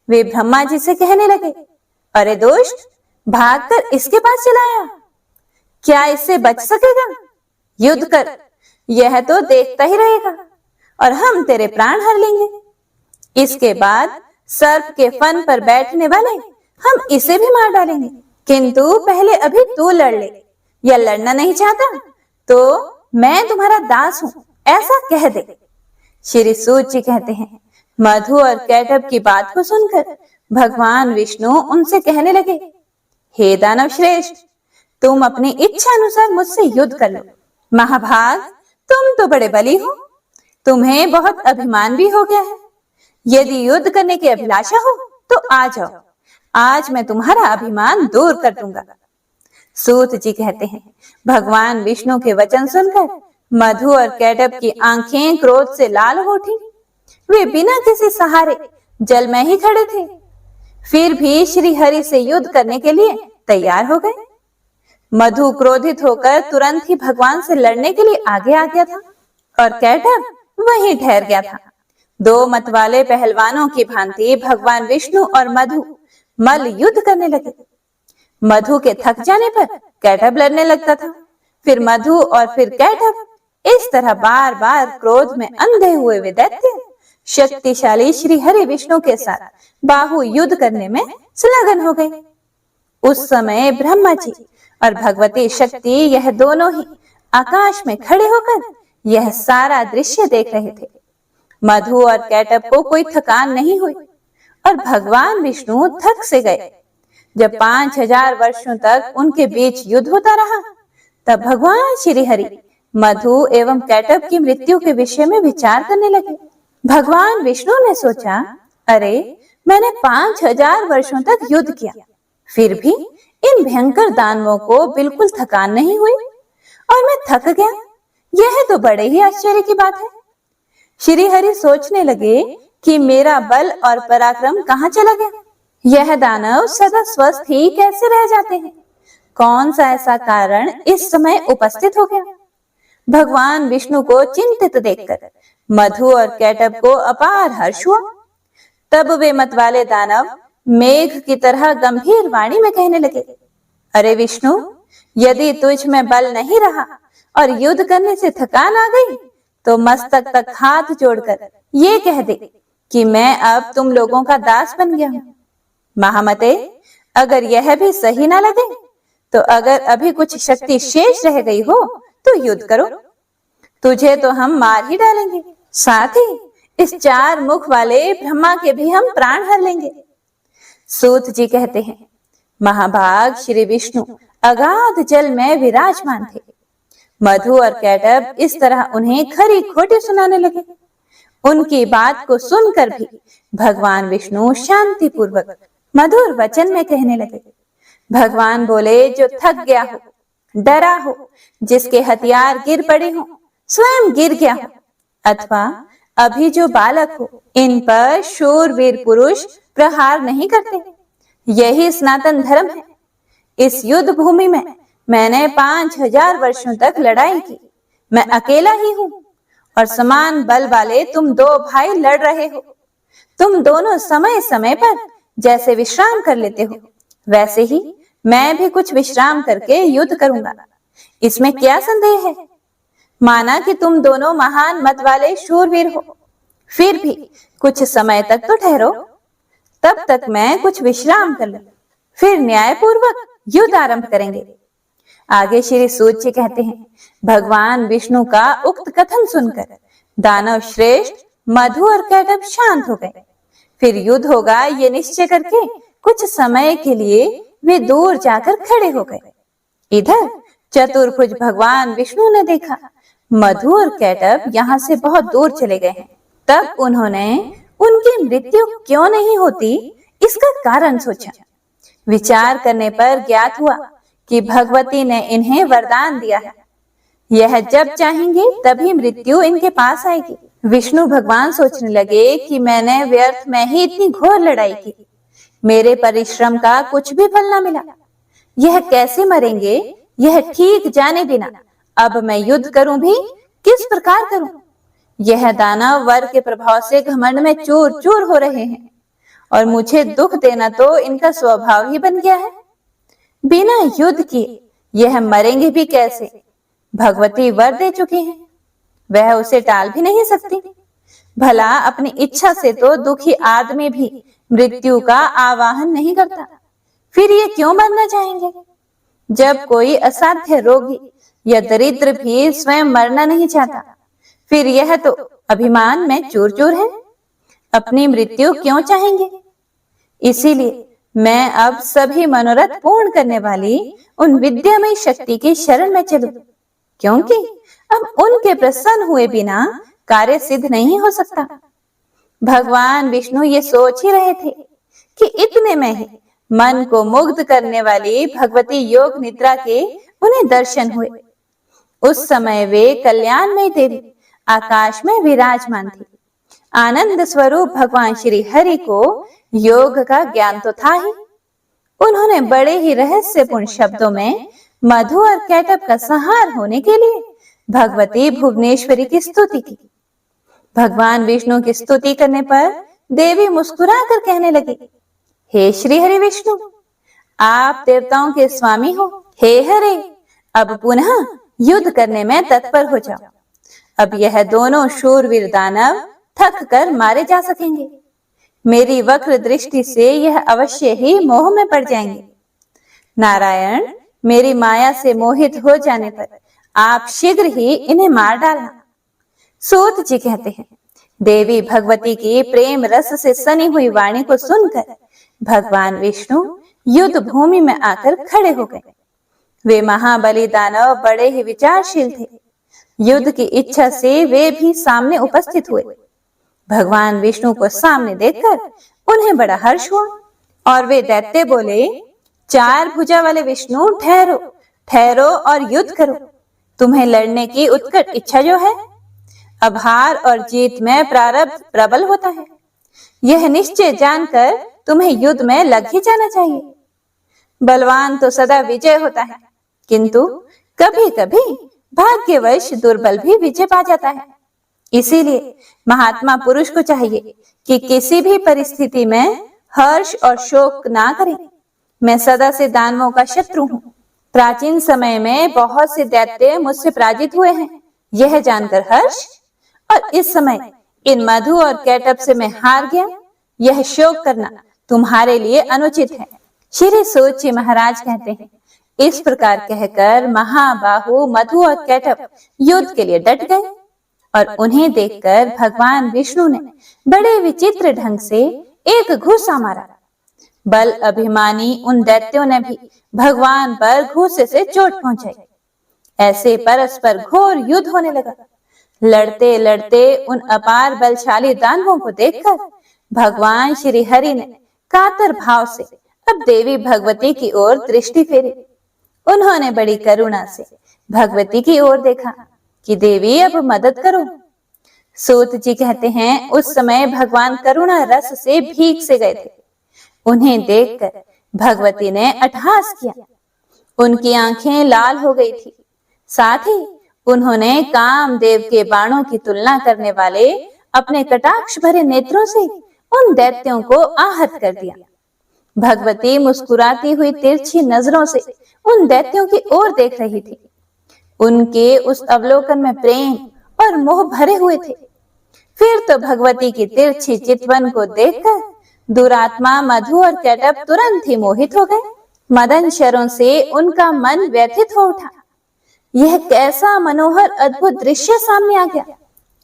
Speaker 1: वे ब्रह्मा जी से कहने लगे, अरे दोस्त, भागकर इसके पास चला आया। क्या इससे बच सकेगा? युद्ध कर, यह तो देखता ही रहेगा और हम तेरे प्राण हर लेंगे। इसके बाद सर्प के फन पर बैठने वाले हम इसे भी मार डालेंगे। किंतु पहले अभी तू लड़ ले, या लड़ना नहीं चाहता तो मैं तुम्हारा दास हूं, ऐसा कह दे। श्री सूत जी कहते हैं, मधु और कैटब की बात को सुनकर भगवान विष्णु उनसे कहने लगे, हे दानव श्रेष्ठ, तुम अपनी इच्छा अनुसार मुझसे युद्ध कर लो। महाभाग, तुम तो बड़े बली हो, तुम्हें बहुत अभिमान भी हो गया है। यदि युद्ध करने की अभिलाषा हो तो आ जाओ, आज मैं तुम्हारा अभिमान दूर कर दूंगा। सूत जी कहते हैं, भगवान विष्णु के वचन सुनकर मधु और कैटब की आंखें क्रोध से लाल हो उठी। वे बिना किसी सहारे जल में ही खड़े थे, फिर भी श्री हरि से युद्ध करने के लिए तैयार हो गए। मधु क्रोधित होकर तुरंत ही भगवान से लड़ने के लिए आगे आ गया था और कैटब वहीं ठहर गया था। दो मतवाले पहलवानों की भांति भगवान विष्णु और मधु मल युद्ध करने लगे। मधु के थक जाने पर कैटब लड़ने लगता था, फिर मधु और फिर कैटब, इस तरह बार बार क्रोध में अंधे हुए वे दैत्य शक्तिशाली श्री हरि विष्णु के साथ बाहु युद्ध करने में संलग्न हो गए। उस समय ब्रह्मा जी और भगवती शक्ति यह दोनों ही आकाश में खड़े होकर यह सारा दृश्य देख रहे थे। मधु और कैटब को कोई थकान नहीं हुई और भगवान विष्णु थक से गए। जब 5000 वर्षों तक उनके बीच युद्ध होता रहा, तब भगवान श्री हरि मधु एवं कैटब की मृत्यु के विषय में विचार करने लगे। भगवान विष्णु ने सोचा, अरे मैंने 5000 वर्षों तक युद्ध किया, फिर भी इन भयंकर दानवों को बिल्कुल थकान नहीं हुई और मैं थक गया। यह तो बड़े ही आश्चर्य की बात है। श्री हरि सोचने लगे कि मेरा बल और पराक्रम कहाँ चला गया। यह दानव सदा स्वस्थ ही कैसे रह जाते हैं? कौन सा ऐसा कारण इस समय उपस्थित हो गया? भगवान विष्णु को चिंतित देखकर मधु और कैटब को अपार हर्ष हुआ। तब वे मतवाले दानव मेघ की तरह गंभीर वाणी में कहने लगे, अरे विष्णु, यदि तुझ में बल नहीं रहा और युद्ध करने से थकान आ गई तो मस्तक तक हाथ जोड़कर ये कह दे कि मैं अब तुम लोगों का दास बन गया हूं। महामते, अगर यह भी सही ना लगे तो अगर अभी कुछ शक्ति शेष रह गई हो तो युद्ध करो, तुझे तो हम मार ही डालेंगे, साथ ही इस 4 मुख वाले ब्रह्मा के भी हम प्राण हर लेंगे। सूत जी कहते हैं, महाभाग श्री विष्णु अगाध जल में विराजमान थे। मधु और कैटब इस तरह उन्हें खरी खोटी सुनाने लगे। उनकी बात को सुनकर भी भगवान विष्णु शांति पूर्वक मधुर वचन में कहने लगे। भगवान बोले, जो थक गया हो, डरा हो, जिसके हथियार गिर पड़े हो, स्वयं गिर गया हो, अथवा अभी जो बालक हो, इन पर शूरवीर पुरुष प्रहार नहीं करते। यही सनातन धर्म है। इस युद्ध भूमि में मैंने 5000 वर्षों तक लड़ाई की। मैं अकेला ही हूं और समान बल वाले तुम 2 भाई लड़ रहे हो। तुम दोनों समय समय पर जैसे विश्राम कर लेते हो, वैसे ही मैं भी कुछ विश्राम करके युद्ध करूंगा। इसमें क्या संदेह है? माना कि तुम दोनों महान मत वाले शूरवीर हो, फिर भी कुछ समय तक तो ठहरो। तब तक मैं कुछ विश्राम कर लूं, फिर न्यायपूर्वक युद्ध आरंभ करेंगे। आगे श्री सूत जी कहते हैं, भगवान विष्णु का उक्त कथन सुनकर दानव श्रेष्ठ मधु और कैटभ शांत हो गए। फिर युद्ध होगा ये निश्चय करके कुछ समय के लिए वे दूर जाकर खड़े हो गए। इधर चतुर्भुज भगवान विष्णु ने देखा मधु और कैटभ यहाँ से बहुत दूर चले गए हैं। तब उन्होंने उनकी मृत्यु क्यों नहीं होती इसका कारण सोचा। विचार करने पर ज्ञात हुआ कि भगवती ने इन्हें वरदान दिया है, यह जब चाहेंगे तभी मृत्यु इनके पास आएगी। विष्णु भगवान सोचने लगे कि मैंने व्यर्थ में ही इतनी घोर लड़ाई की, मेरे परिश्रम का कुछ भी फल न मिला। यह कैसे मरेंगे यह ठीक जाने बिना अब मैं युद्ध करूं भी किस प्रकार करूं। यह दानव वर के प्रभाव से घमंड में चूर चूर हो रहे हैं और मुझे दुख देना तो इनका स्वभाव ही बन गया है। बिना युद्ध किए यह मरेंगे भी कैसे? भगवती वर दे चुकी हैं, वह उसे टाल भी नहीं सकती। भला अपनी इच्छा से तो दुखी आदमी भी मृत्यु का आवाहन नहीं करता, फिर ये क्यों मरना चाहेंगे? जब कोई असाध्य रोगी या दरिद्र भी स्वयं मरना नहीं चाहता, फिर यह तो अभिमान में चूर चूर है, अपनी मृत्यु क्यों चाहेंगे? इसीलिए मैं अब सभी मनोरथ पूर्ण करने वाली उन विद्यामय शक्ति की शरण में चलूं, क्योंकि अब उनके प्रसन्न हुए बिना कार्य सिद्ध नहीं हो सकता। भगवान विष्णु ये सोच ही रहे थे कि इतने में ही मन को मुग्ध करने वाली भगवती योग निद्रा के उन्हें दर्शन हुए। उस समय वे कल्याणमयी देवी आकाश में विराजमान थी। आनंद स्वरूप भगवान श्री हरि को योग का ज्ञान तो था ही। उन्होंने बड़े ही रहस्यपूर्ण शब्दों में मधु और कैटभ का संहार होने के लिए भगवती भुवनेश्वरी की स्तुति की। भगवान विष्णु की स्तुति करने पर देवी मुस्कुराकर कहने लगी, हे श्री हरि विष्णु, आप देवताओं के स्वामी हो। हे हरे, अब पुनः युद्ध करने में तत्पर हो जाओ। अब यह दोनों शूरवीर दानव थक कर मारे जा सकेंगे। मेरी वक्र दृष्टि से यह अवश्य ही मोह में पड़ जाएंगे। नारायण, मेरी माया से मोहित हो जाने पर आप शीघ्र ही इन्हें मार डालना। सूत जी कहते हैं, देवी भगवती की प्रेम रस से सनी हुई वाणी को सुनकर भगवान विष्णु युद्ध भूमि में आकर खड़े हो गए। वे महाबली दानव बड़े ही विचारशील थे। युद्ध की इच्छा से वे भी सामने उपस्थित हुए। भगवान विष्णु को सामने देखकर उन्हें बड़ा हर्ष हुआ और वे दैत्य बोले, चार भुजा वाले विष्णु, ठहरो ठहरो और युद्ध करो। तुम्हें लड़ने की उत्कट इच्छा जो है, अब हार और जीत में प्रारब्ध प्रबल होता है। यह निश्चय जानकर तुम्हें युद्ध में लग ही जाना चाहिए। बलवान तो सदा विजय होता है, किंतु कभी कभी भाग्यवश दुर्बल भी विजय पा जाता है। इसीलिए महात्मा पुरुष को चाहिए कि किसी भी परिस्थिति में हर्ष और शोक ना करें। मैं सदा से दानवों का शत्रु हूँ। प्राचीन समय में बहुत से दैत्य मुझसे पराजित हुए हैं, यह जानकर हर्ष, और इस समय इन मधु और कैटभ से मैं हार गया, यह शोक करना तुम्हारे लिए अनुचित है। श्री सूत जी महाराज कहते हैं, इस प्रकार कहकर महाबाहु मधु और कैटभ युद्ध के लिए डट गए और उन्हें देखकर भगवान विष्णु ने बड़े विचित्र ढंग से एक घूसा मारा। बल अभिमानी उन दैत्यों ने भी भगवान पर घूसे से चोट पहुंचाई। ऐसे परस्पर घोर युद्ध होने लगा। लड़ते लड़ते उन अपार बलशाली दानवों को देखकर भगवान श्री हरि ने कातर भाव से अब देवी भगवती की ओर दृष्टि फेरी। उन्होंने बड़ी करुणा से भगवती की ओर देखा कि देवी अब मदद करो। सूत जी कहते हैं, उस समय भगवान करुणा रस से भीग से गए थे। उन्हें देखकर भगवती ने अट्टहास किया। उनकी आंखें लाल हो गई थी। साथ ही उन्होंने कामदेव के बाणों की तुलना करने वाले अपने कटाक्ष भरे नेत्रों से उन दैत्यों को आहत कर दिया। भगवती मुस्कुराती हुई तिरछी नजरों से उन दैत्यों की ओर देख रही थी। उनके उस अवलोकन में प्रेम और मोह भरे हुए थे। फिर तो भगवती की तिरछी चितवन को देखकर दुरात्मा मधु और कैटअप तुरंत ही मोहित हो गए। मदन शरों से उनका मन व्यथित हो उठा। यह कैसा मनोहर अद्भुत दृश्य सामने आ गया।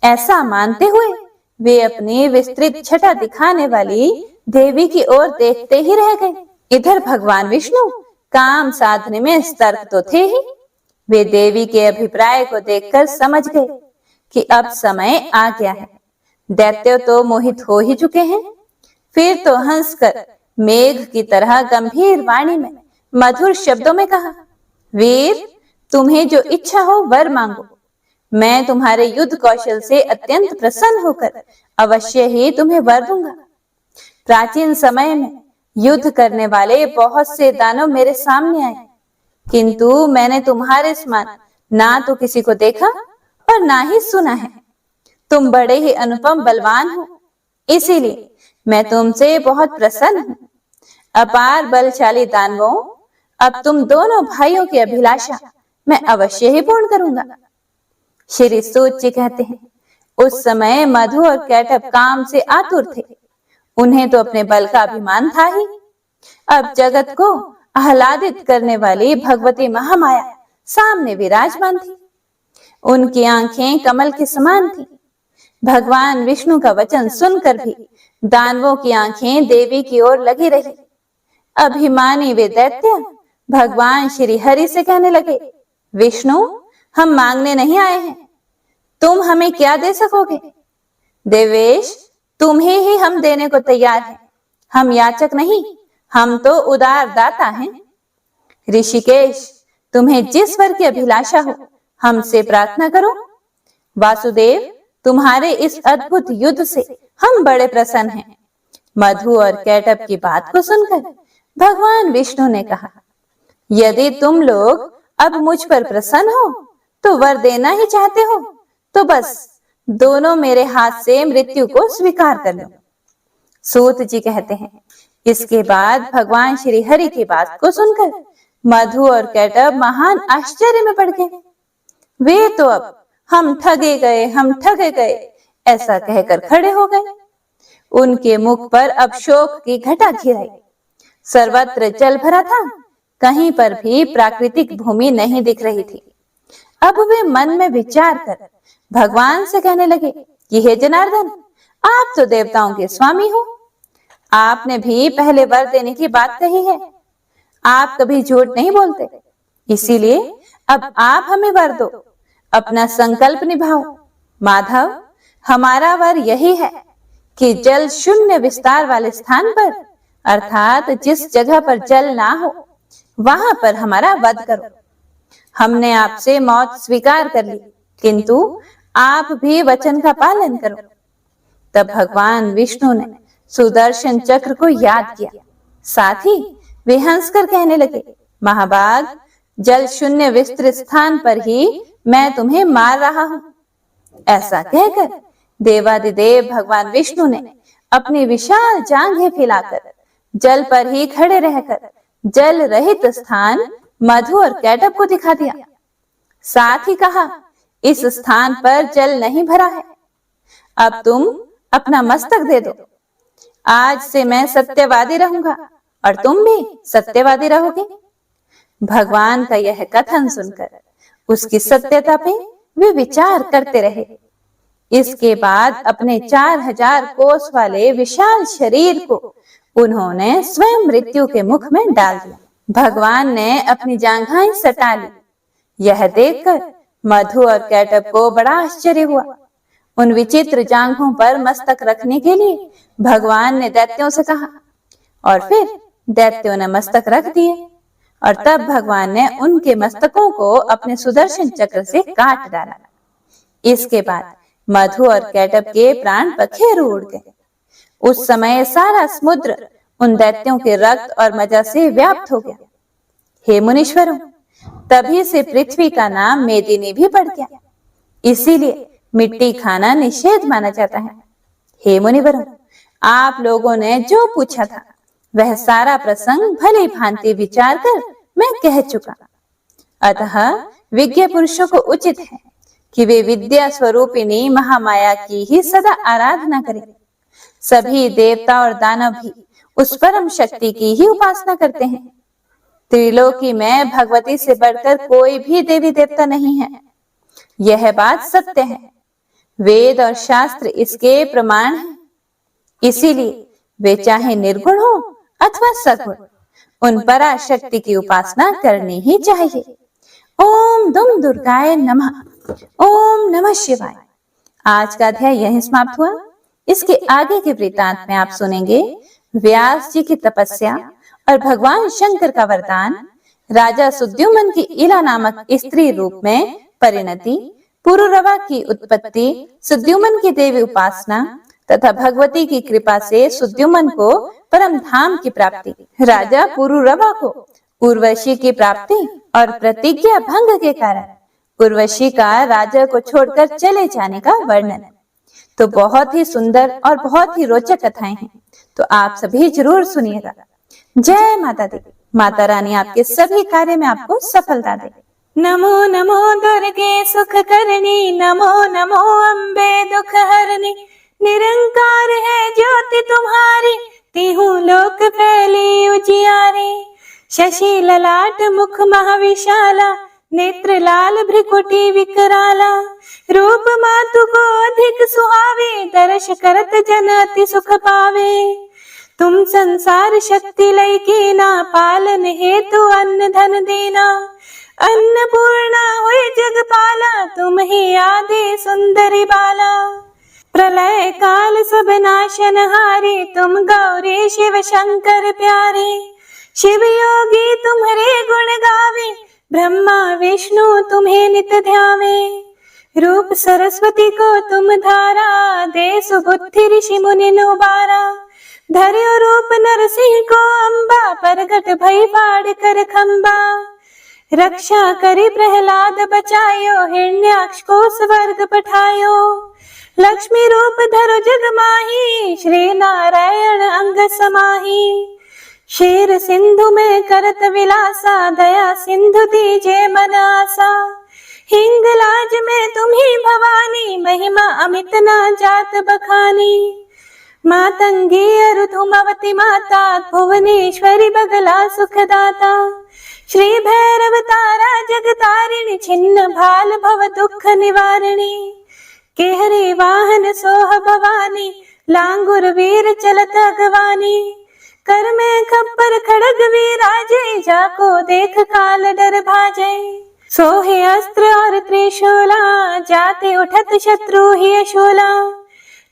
Speaker 1: ऐसा मानते हुए वे अपनी विस्तृत छटा दिखाने वाली देवी की ओर देखते ही रह गए। इधर भगवान विष्णु काम साधने में सतर्क तो थे ही। वे देवी के अभिप्राय को देखकर समझ गए कि अब समय आ गया है। दैत्य तो मोहित हो ही चुके हैं। फिर तो हंसकर मेघ की तरह गंभीर वाणी में मधुर शब्दों में कहा, वीर, तुम्हें जो इच्छा हो वर मांगो। मैं तुम्हारे युद्ध कौशल से अत्यंत प्रसन्न होकर अवश्य ही तुम्हें वर दूंगा। प्राचीन समय में युद्ध करने वाले बहुत से दानव मेरे सामने आए, किंतु मैंने तुम्हारे समान ना तो किसी को देखा और ना ही सुना है। तुम बड़े ही अनुपम बलवान हो, इसीलिए मैं तुमसे बहुत प्रसन्न हूँ। अपार बलशाली दानवों, अब तुम दोनों भाइयों की अभिलाषा मैं अवश्य ही पूर्ण करूंगा। श्री सूत जी कहते हैं, उस समय मधु और कैटअप काम से आतुर थे। उन्हें तो अपने बल का अभिमान था ही। अब जगत को आह्लादित करने वाली भगवती महामाया सामने विराजमान थी। उनकी आंखें कमल के समान थी। भगवान विष्णु का वचन सुनकर भी दानवों की आंखें देवी की ओर लगी रही। अभिमानी वे दैत्य भगवान श्री हरि से कहने लगे, विष्णु, हम मांगने नहीं आए हैं, तुम हमें क्या दे सकोगे? देवेश, तुम्हें ही हम देने को तैयार हैं। हम याचक नहीं, हम तो उदार दाता हैं। ऋषिकेश, तुम्हें जिस वर की अभिलाषा हो हमसे प्रार्थना करो। वासुदेव, तुम्हारे इस अद्भुत युद्ध से हम बड़े प्रसन्न हैं। मधु और कैटअप की बात को सुनकर भगवान विष्णु ने कहा, यदि तुम लोग अब मुझ पर प्रसन्न हो तो वर देना ही चाहते हो तो बस दोनों मेरे हाथ से मृत्यु को स्वीकार कर लो। सूत जी कहते हैं, इसके बाद भगवान श्री हरि की बात को सुनकर मधु और कैटअप महान आश्चर्य में पड़ गए। वे तो अब हम ठगे गए ऐसा कहकर खड़े हो गए। उनके मुख पर अब शोक की घटा घिर आई। सर्वत्र जल भरा था, कहीं पर भी प्राकृतिक भूमि नहीं दिख रही थी। अब वे मन में विचार कर भगवान से कहने लगे कि हे जनार्दन, आप तो देवताओं के स्वामी हो। आपने भी पहले वर देने की बात कही है। आप कभी झूठ नहीं बोलते, इसीलिए अब आप हमें वर दो। अपना संकल्प निभाओ। माधव, हमारा वर यही है कि जल शून्य विस्तार वाले स्थान पर, अर्थात जिस जगह पर जल ना हो, वहां पर हमारा वध करो। हमने आपसे मौत स्वीकार कर ली, किंतु आप भी वचन का पालन करो। तब भगवान विष्णु ने सुदर्शन चक्र को याद किया। साथ ही वे हंसकर कहने लगे, महाभाग, जल शून्य विस्तृत स्थान पर ही मैं तुम्हें मार रहा हूं। ऐसा कहकर देवादिदेव भगवान विष्णु ने अपनी विशाल जांघें फैलाकर जल पर ही खड़े रहकर जल रहित स्थान मधु और कैटअप को दिखा दिया। साथ ही कहा, इस स्थान पर जल नहीं भरा है, अब तुम अपना मस्तक दे दो। आज से मैं सत्यवादी रहूंगा और तुम भी सत्यवादी रहोगे। भगवान का यह कथन सुनकर उसकी सत्यता पे वे विचार करते रहे। इसके बाद अपने 4000 कोस वाले विशाल शरीर को उन्होंने स्वयं मृत्यु के मुख में डाल दिया। भगवान ने अपनी जांघाएं सटा ली। यह देखकर मधु और कैटअप को बड़ा आश्चर्य हुआ। उन विचित्र जांघों पर मस्तक रखने के लिए भगवान ने दैत्यों से कहा और फिर दैत्यों ने मस्तक रख दिए और तब भगवान ने उनके मस्तकों को अपने सुदर्शन चक्र से काट डाला। इसके बाद मधु और कैटअप के प्राण पखेरु उड़ गए। उस समय सारा समुद्र उन दैत्यों के रक्त और मजा से व्याप्त हो गया। हे मुनीश्वरों, तभी से पृथ्वी का नाम मेदिनी भी पड़ गया। इसीलिए मिट्टी खाना निषेध माना जाता है। हे मुनिवरों, आप लोगों ने जो पूछा था वह सारा प्रसंग भली भांति विचार कर मैं कह चुका। अतः विज्ञ पुरुषों को उचित है कि वे विद्या स्वरूपिणी महामाया की ही सदा आराधना करें। सभी देवता और दानव भी उस परम शक्ति की ही उपासना करते हैं। त्रिलोकी में भगवती से बढ़कर कोई भी देवी देवता नहीं है, यह बात सत्य है। वेद और शास्त्र इसके प्रमाण हैं। इसीलिए वे चाहे निर्गुण हो अथवा सगुण, उन पराशक्ति की उपासना करनी ही चाहिए। ओम दुम दुर्गाय नमः। ओम नमः शिवाय। आज का अध्याय यहीं समाप्त हुआ। इसके आगे के वृत्तांत में आप सुनेंगे व्यास जी की तपस्या और भगवान शंकर का वरदान, राजा सुद्युमन की इला नामक स्त्री रूप में परिणति, पुरुरवा की उत्पत्ति, सुद्युमन की देवी उपासना तथा भगवती की कृपा से सुद्युमन को परम धाम की प्राप्ति, राजा पुरुरवा को उर्वशी की प्राप्ति और प्रतिज्ञा भंग के कारण उर्वशी का राजा को छोड़कर चले जाने का वर्णन। तो बहुत ही सुंदर और बहुत ही रोचक कथाएं हैं, तो आप सभी जरूर सुनिएगा। जय माता दी। माता रानी आपके सभी कार्य में आपको सफलता दे। नमो नमो दुर्गे सुख करनी, नमो नमो अम्बे दुख हरनी। निरंकार है ज्योति तुम्हारी, तिहु लोक फैली उजियारी। शशि ललाट मुख महाविशाला, नेत्र लाल भ्रिकुटी विकराला। रूप मातु को अधिक सुहावे, दर्श करत जन अति सुख पावे। तुम संसार शक्ति लय की ना, पालन हेतु अन्न धन देना। अन्नपूर्णा हुई जगपाला, तुम ही आदि सुंदरी बाला। प्रलय काल सब नाशन हारे, तुम गौरी शिव शंकर प्यारे। शिव योगी तुम्हारे गुण गावे, ब्रह्मा विष्णु तुम्हें नित ध्यावे। रूप सरस्वती को तुम धारा, दे सुबुद्धि ऋषि मुनि नुबारा। धर्यो रूप नरसिंह को अम्बा, परगट भई फाड़ कर खंबा। रक्षा करी प्रहलाद बचायो, हिरण्याक्ष को स्वर्ग पठायो। लक्ष्मी रूप धरो जग माही, श्री नारायण अंग समाही। शेर सिंधु में करत विलासा, दया सिंधु दीजे मन आसा। हिंगलाज में तुम्ही भवानी, महिमा अमित ना जात बखानी। मातंगी अरु धूमवती माता, भुवनेश्वरी बगला सुखदाता। श्री भैरव तारा जगतारिणी, छिन्न भाल भव दुख निवारिणी। केहरे वाहन सोह भवानी, लांगुर वीर चलत अगवानी। कर में खप्पर खड़ग विराजे, जाको देख काल डर भाजे। सोहे अस्त्र और त्रिशूला, जाते उठत शत्रु ही शूला।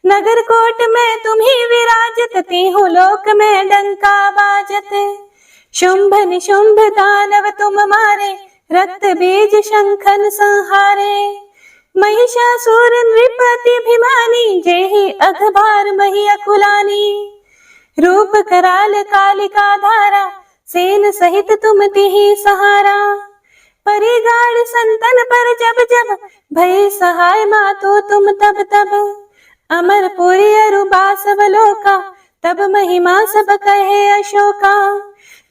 Speaker 1: नगर कोट में तुम्ही विराजत, तिहु लोक में डंका बाजत। शुंभ निशुंभ दानव तुम मारे, रक्त बीज शंखन संहारे। महिषासुर नृपति अभिमानी, जेहि अघभार मही अकुलानी। रूप कराल कालिका धारा, सेन सहित तुम तिहि सहारा। परिगाड़ संतन पर जब जब, भय सहाय मातो तुम तब तब। अमरपुरी अरु बासवलोका, तब महिमा सब कहे अशोका।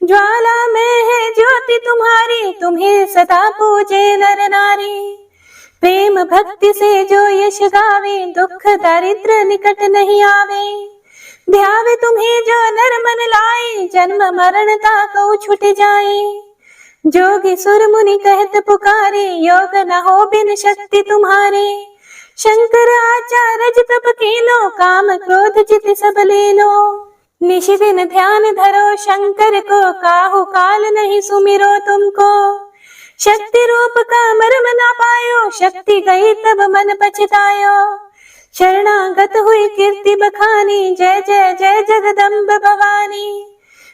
Speaker 1: ज्वाला में है ज्योति तुम्हारी, तुम्हें सदा पूजे नर नारी। प्रेम भक्ति से जो यश गावे, दुख दारिद्र निकट नहीं आवे। ध्यावे तुम्हें जो नर मन लाए, जन्म मरण का को छुट जाए। जोगी सुर मुनि कहत पुकारे, योग न हो बिन शक्ति तुम्हारे। शंकर आचार्य तप कीनो, काम क्रोध जित सब लेनो। निश दिन ध्यान धरो शंकर को, काहू काल नहीं सुमिरो तुमको। शक्ति रूप का मर्म ना पायो, शक्ति गई तब मन पछतायो। शरणागत हुई कीर्ति बखानी, जय जय जय जगदम्ब भवानी।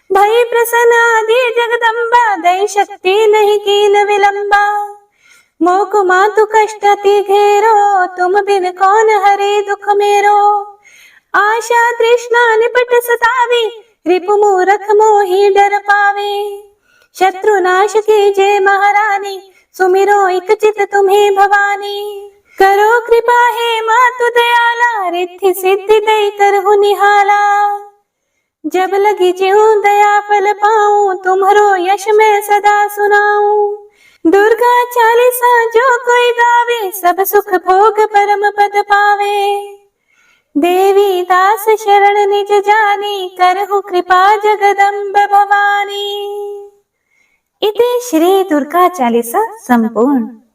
Speaker 1: भई प्रसन्न आदि जगदम्बा, दई शक्ति नहीं कीन विलंबा। मोको मातु कष्ट अति घेरो, तुम बिन कौन हरे दुख मेरो। आशा तृष्णा निपट सतावी, रिपु मूरख मोहि डर पावे। शत्रु नाश कीजे महारानी, सुमिरो एक चित तुम्हें भवानी। करो कृपा हे मातु दयाला, रिद्धि सिद्धि दई करहु निहाला। जब लगी ज्यों दया फल पाऊं, तुम्हारो यश मैं सदा सुनाऊं। दुर्गा चालीसा जो कोई गावे, सब सुख भोग परम पद पावे। देवी दास शरण निज जानी, करहु कृपा जगदम्ब भवानी। इति श्री दुर्गा चालीसा संपूर्ण।